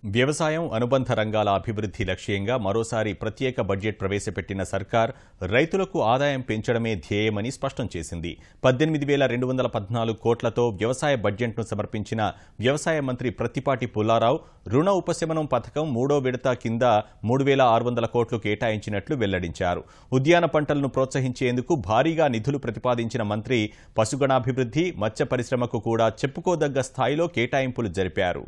వ్యవసాయం అనుబంధ రంగాల అభివృద్ధి లక్ష్యంగా మరోసారి ప్రత్యేక బడ్జెట్ ప్రవేశపెట్టిన సర్కార్ రైతులకు ఆదాయం పెంచడమే ధ్యేయమని స్పష్టం చేసింది. 18,214 కోట్లతో వ్యవసాయ బడ్జెట్ను సమర్పించిన వ్యవసాయ మంత్రి ప్రత్తిపాటి పుల్లారావు రుణ ఉపశమనం పథకం మూడో విడత కింద 3,600 కోట్లు కేటాయించినట్లు వెల్లడించారు. ఉద్యాన పంటలను ప్రోత్సహించేందుకు భారీగా నిధులు ప్రతిపాదించిన మంత్రి పశుగణాభివృద్ధి, మత్స్య పరిశ్రమకు కూడా చెప్పుకోదగ్గ స్థాయిలో కేటాయింపులు జరిపారు.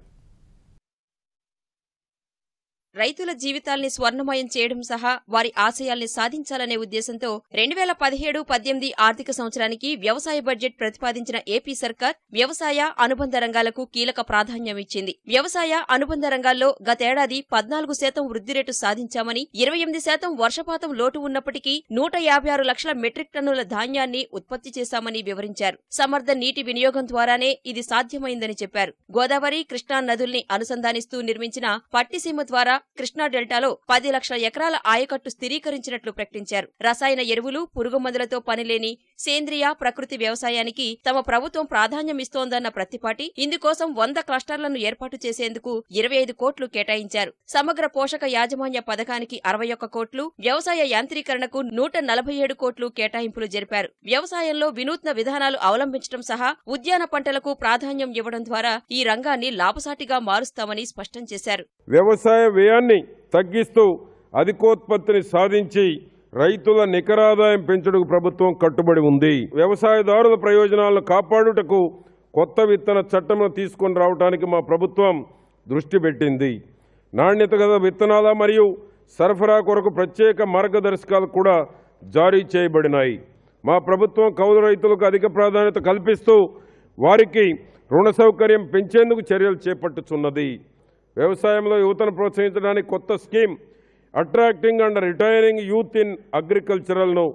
రైతుల జీవితాల్ని స్వర్ణమయం చేయడం సహా వారి ఆశయాల్ని సాధించాలనే ఉద్దేశంతో 2017-18 ఆర్థిక సంవత్సరానికి వ్యవసాయ బడ్జెట్ ప్రతిపాదించిన ఏపీ సర్కార్ వ్యవసాయ అనుబంధ రంగాలకు కీలక ప్రాధాన్యం ఇచ్చింది. వ్యవసాయ అనుబంధ రంగాల్లో గతేడాది 14% వృద్ధి రేటు సాధించామని, 28% వర్షపాతం లోటు ఉన్నప్పటికీ 156 లక్షల మెట్రిక్ టన్నుల ధాన్యాన్ని ఉత్పత్తి చేశామని వివరించారు. సమర్థ నీటి వినియోగం ద్వారానే ఇది సాధ్యమైందని చెప్పారు. గోదావరి, కృష్ణా నదుల్ని అనుసంధానిస్తూ నిర్మించిన పట్టిసీమ ద్వారా కృష్ణా డెల్టాలో 10 లక్షల ఎకరాల ఆయకట్టు స్థిరీకరించినట్లు ప్రకటించారు. రసాయన ఎరువులు, పురుగుమందులతో పనిలేని సేంద్రియ ప్రకృతి వ్యవసాయానికి తమ ప్రభుత్వం ప్రాధాన్యమిస్తోందన్న ప్రత్తిపాటి ఇందుకోసం 100 క్లస్టర్లను ఏర్పాటు చేసేందుకు 25 కోట్లు కేటాయించారు. సమగ్ర పోషక యాజమాన్య పథకానికి 61 కోట్లు, వ్యవసాయ యాంత్రీకరణకు 147 కోట్లు కేటాయింపులు జరిపారు. వ్యవసాయంలో వినూత్న విధానాలు అవలంబించడం సహా ఉద్యాన పంటలకు ప్రాధాన్యం ఇవ్వడం ద్వారా ఈ రంగాన్ని లాభసాటిగా మారుస్తామని స్పష్టం చేశారు. వ్యవసాయ వ్యయాన్ని తగ్గిస్తూ అధికోత్పత్తిని సాధించి రైతుల నికరాదాయం పెంచుటకు ప్రభుత్వం కట్టుబడి ఉంది. వ్యవసాయదారుల ప్రయోజనాలను కాపాడుటకు కొత్త విత్తన చట్టంను తీసుకొని రావడానికి మా ప్రభుత్వం దృష్టి పెట్టింది. నాణ్యత గల విత్తనాల మరియు సరఫరా కొరకు ప్రత్యేక మార్గదర్శకాలు కూడా జారీ చేయబడినాయి. మా ప్రభుత్వం కౌలు రైతులకు అధిక ప్రాధాన్యత కల్పిస్తూ వారికి రుణ సౌకర్యం పెంచేందుకు చర్యలు చేపట్టుచున్నది. వ్యవసాయంలో యువతను ప్రోత్సహించడానికి కొత్త scheme attracting and retaining youth in అగ్రికల్చరల్ను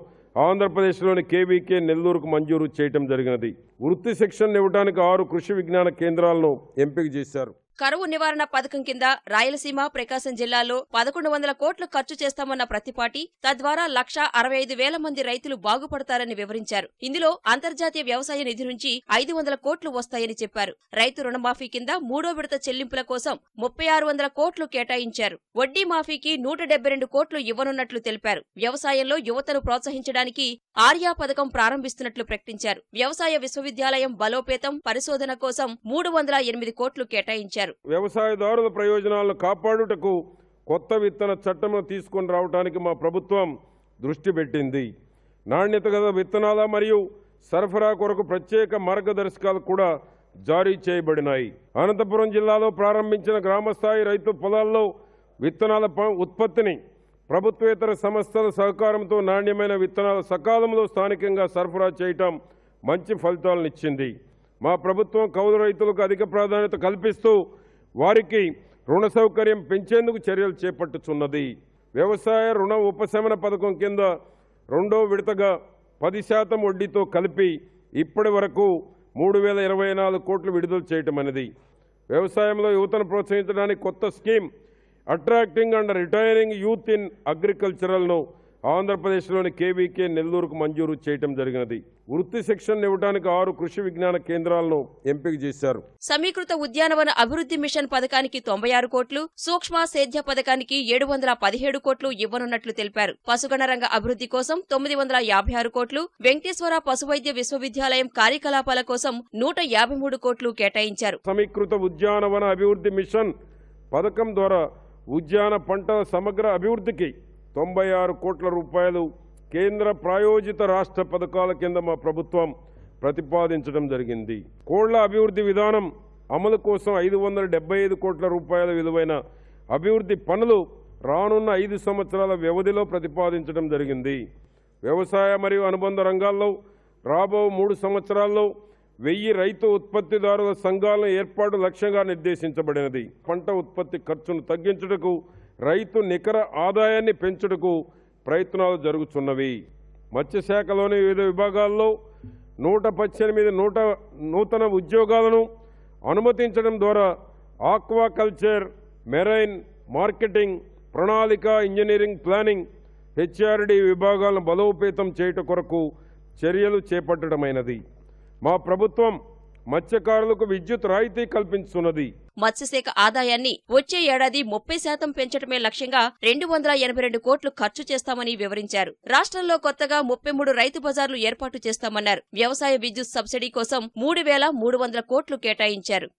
ఆంధ్రప్రదేశ్లోని కేవీకే నెల్లూరుకు మంజూరు చేయడం జరిగినది. వృత్తి శిక్షణ ఇవ్వడానికి 6 కృషి విజ్ఞాన కేంద్రాలను ఎంపిక చేశారు. కరువు నివారణ పథకం కింద రాయలసీమ, ప్రకాశం జిల్లాల్లో 1100 కోట్లు ఖర్చు చేస్తామన్న ప్రత్తిపాటి తద్వారా 1,65,000 మంది రైతులు బాగుపడతారని వివరించారు. ఇందులో అంతర్జాతీయ వ్యవసాయ నిధి నుంచి 500 కోట్లు వస్తాయని చెప్పారు. రైతు రుణమాఫీ కింద మూడో విడత చెల్లింపుల కోసం 3,600 కోట్లు కేటాయించారు. వడ్డీ మాఫీకి 172 కోట్లు ఇవ్వనున్నట్లు తెలిపారు. వ్యవసాయంలో యువతను ప్రోత్సహించడానికి ఆర్యా పథకం ప్రారంభిస్తున్నట్లు ప్రకటించారు. వ్యవసాయ విశ్వవిద్యాలయం బలోపేతం, పరిశోధన కోసం 308 కోట్లు కేటాయించారు. వ్యవసాయదారుల ప్రయోజనాలను కాపాడుటకు కొత్త విత్తన చట్టంను తీసుకొని రావడానికి మా ప్రభుత్వం దృష్టి పెట్టింది. నాణ్యత గల విత్తనాల మరియు సరఫరా కొరకు ప్రత్యేక మార్గదర్శకాలు కూడా జారీ చేయబడినాయి. అనంతపురం జిల్లాలో ప్రారంభించిన గ్రామస్థాయి రైతు పొలాల్లో విత్తనాల ఉత్పత్తిని ప్రభుత్వేతర సంస్థల సహకారంతో నాణ్యమైన విత్తనాలు సకాలంలో స్థానికంగా సరఫరా చేయటం మంచి ఫలితాలనిచ్చింది. మా ప్రభుత్వం కౌలు రైతులకు అధిక ప్రాధాన్యత కల్పిస్తూ వారికి రుణ సౌకర్యం పెంచేందుకు చర్యలు చేపట్టుచున్నది. వ్యవసాయ రుణ ఉపశమన పథకం కింద రెండో విడతగా 10% వడ్డీతో కలిపి ఇప్పటి వరకు 3,024 కోట్లు విడుదల చేయటం అనేది. వ్యవసాయంలో యువతను ప్రోత్సహించడానికి కొత్త scheme attracting and retaining youth in అగ్రికల్చరల్ను ఆంధ్రప్రదేశ్లోని కేవీకే నెల్లూరుకు మంజూరు చేయడం జరిగినది. వృత్తి శిక్షణ ఇవ్వడానికి 6 కృషి విజ్ఞాన కేంద్రాలను ఎంపిక చేశారు. సమీకృత ఉద్యానవన అభివృద్ధి మిషన్ పథకానికి 96 కోట్లు, సూక్ష్మ సేద్య పథకానికి 717 కోట్లు ఇవ్వనున్నట్లు తెలిపారు. పశుగణ రంగ అభివృద్ధి కోసం 956 కోట్లు, వెంకటేశ్వర పశువైద్య విశ్వవిద్యాలయం కార్యకలాపాల కోసం 153 కోట్లు కేటాయించారు. సమీకృత ఉద్యానవన అభివృద్ధి మిషన్ పథకం ద్వారా ఉద్యాన పంటల సమగ్ర అభివృద్ధికి 96 కోట్ల రూపాయలు కేంద్ర ప్రాయోజిత రాష్ట్ర పథకాల కింద మా ప్రభుత్వం ప్రతిపాదించడం జరిగింది. కోళ్ల అభివృద్ధి విధానం అమలు కోసం 575 కోట్ల రూపాయల విలువైన అభివృద్ధి పనులు రానున్న 5 సంవత్సరాల వ్యవధిలో ప్రతిపాదించడం జరిగింది. వ్యవసాయ మరియు అనుబంధ రంగాల్లో రాబో 3 సంవత్సరాల్లో 1000 రైతు ఉత్పత్తిదారుల సంఘాలను ఏర్పాటు లక్ష్యంగా నిర్దేశించబడినది. పంట ఉత్పత్తి ఖర్చును తగ్గించుటకు, రైతు నికర ఆదాయాన్ని పెంచుటకు ప్రయత్నాలు జరుగుతున్నవి. మత్స్యశాఖలోని వివిధ విభాగాల్లో 118 నూతన ఉద్యోగాలను అనుమతించడం ద్వారా ఆక్వాకల్చర్, మెరైన్, మార్కెటింగ్, ప్రణాళిక, ఇంజనీరింగ్, ప్లానింగ్, హెచ్ఆర్డీ విభాగాలను బలోపేతం చేయట కొరకు చర్యలు చేపట్టడమైనది. మా ప్రభుత్వం మత్స్యకారులకు విద్యుత్ రాయితీ కల్పించున్నది. మత్స్యశాఖ ఆదాయాన్ని వచ్చే ఏడాది 30% పెంచడమే లక్ష్యంగా 282 కోట్లు ఖర్చు చేస్తామని వివరించారు. రాష్ట్రంలో కొత్తగా 33 రైతు బజార్లు ఏర్పాటు చేస్తామన్నారు. వ్యవసాయ విద్యుత్ సబ్సిడీ కోసం 3,300 కోట్లు కేటాయించారు.